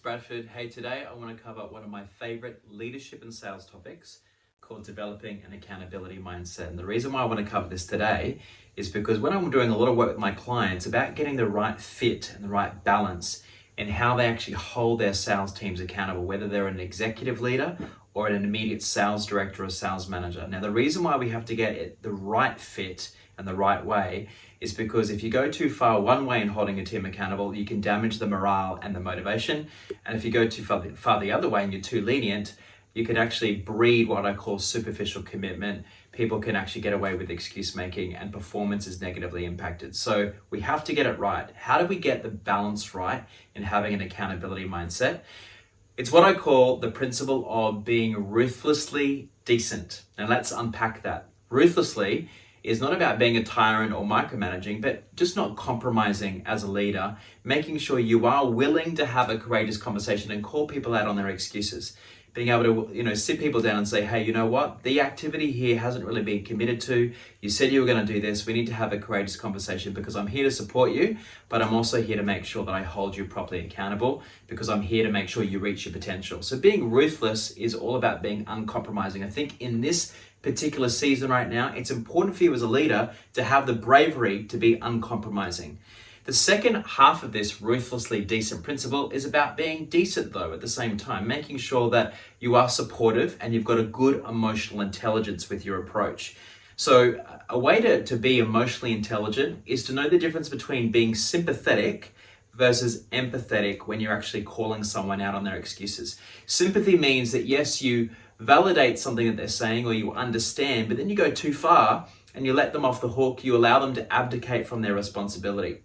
Bradford. Hey, today I want to cover one of my favorite leadership and sales topics called developing an accountability mindset. And the reason why I want to cover this today is because when I'm doing a lot of work with my clients about getting the right fit and the right balance in how they actually hold their sales teams accountable, whether they're an executive leader or an immediate sales director or sales manager. Now, the reason why we have to get it the right fit and the right way is because if you go too far one way in holding a team accountable, you can damage the morale and the motivation. And if you go too far the other way and you're too lenient, you can actually breed what I call superficial commitment. People can actually get away with excuse making and performance is negatively impacted. So we have to get it right. How do we get the balance right in having an accountability mindset? It's what I call the principle of being ruthlessly decent. Now let's unpack that. Ruthlessly is not about being a tyrant or micromanaging, but just not compromising as a leader, making sure you are willing to have a courageous conversation and call people out on their excuses. Being able to, sit people down and say, hey, you know what? The activity here hasn't really been committed to. You said you were going to do this. We need to have a courageous conversation because I'm here to support you, but I'm also here to make sure that I hold you properly accountable because I'm here to make sure you reach your potential. So being ruthless is all about being uncompromising. I think in this particular season right now, it's important for you as a leader to have the bravery to be uncompromising. The second half of this ruthlessly decent principle is about being decent though at the same time, making sure that you are supportive and you've got a good emotional intelligence with your approach. So a way to be emotionally intelligent is to know the difference between being sympathetic versus empathetic when you're actually calling someone out on their excuses. Sympathy means that yes, you validate something that they're saying or you understand, but then you go too far and you let them off the hook, you allow them to abdicate from their responsibility.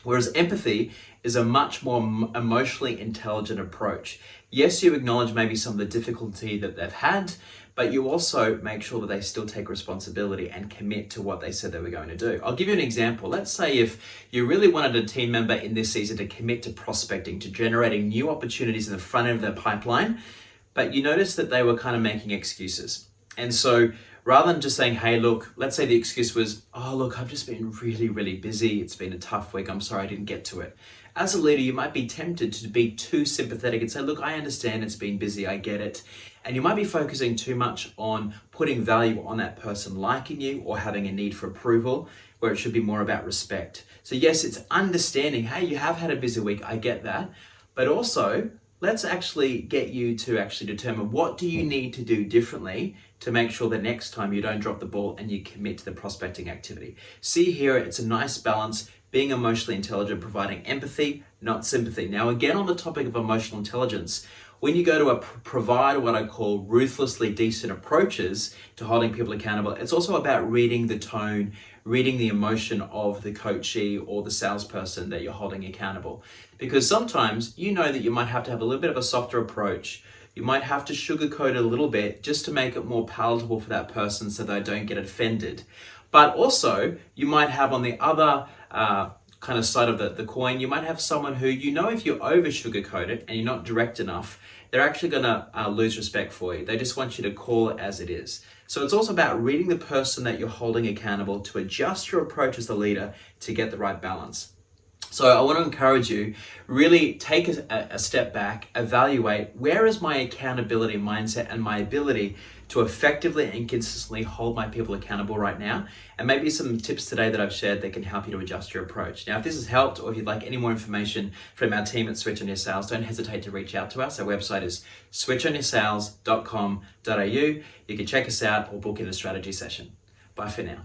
Whereas empathy is a much more emotionally intelligent approach. Yes, you acknowledge maybe some of the difficulty that they've had, but you also make sure that they still take responsibility and commit to what they said they were going to do. I'll give you an example. Let's say if you really wanted a team member in this season to commit to prospecting, to generating new opportunities in the front end of their pipeline, but you noticed that they were kind of making excuses. And so rather than just saying, hey, look, let's say the excuse was, oh, look, I've just been really, really busy. It's been a tough week. I'm sorry I didn't get to it. As a leader, you might be tempted to be too sympathetic and say, look, I understand it's been busy. I get it. And you might be focusing too much on putting value on that person liking you or having a need for approval, where it should be more about respect. So yes, it's understanding, hey, you have had a busy week. I get that. But also, let's actually get you to actually determine what do you need to do differently to make sure that next time you don't drop the ball and you commit to the prospecting activity. See here, it's a nice balance, being emotionally intelligent, providing empathy, not sympathy. Now, again, on the topic of emotional intelligence, when you go to provide what I call ruthlessly decent approaches to holding people accountable, it's also about reading the tone, reading the emotion of the coachee or the salesperson that you're holding accountable. Because sometimes you know that you might have to have a little bit of a softer approach. You might have to sugarcoat it a little bit just to make it more palatable for that person so they don't get offended. But also, you might have on the other kind of side of the coin, you might have someone who, if you over sugarcoat it and you're not direct enough, they're actually going to lose respect for you. They just want you to call it as it is. So it's also about reading the person that you're holding accountable to adjust your approach as the leader to get the right balance. So I want to encourage you, really take a step back, evaluate where is my accountability mindset and my ability to effectively and consistently hold my people accountable right now, and maybe some tips today that I've shared that can help you to adjust your approach. Now, if this has helped or if you'd like any more information from our team at Switch On Your Sales, don't hesitate to reach out to us. Our website is switchonyoursales.com.au. You can check us out or book in a strategy session. Bye for now.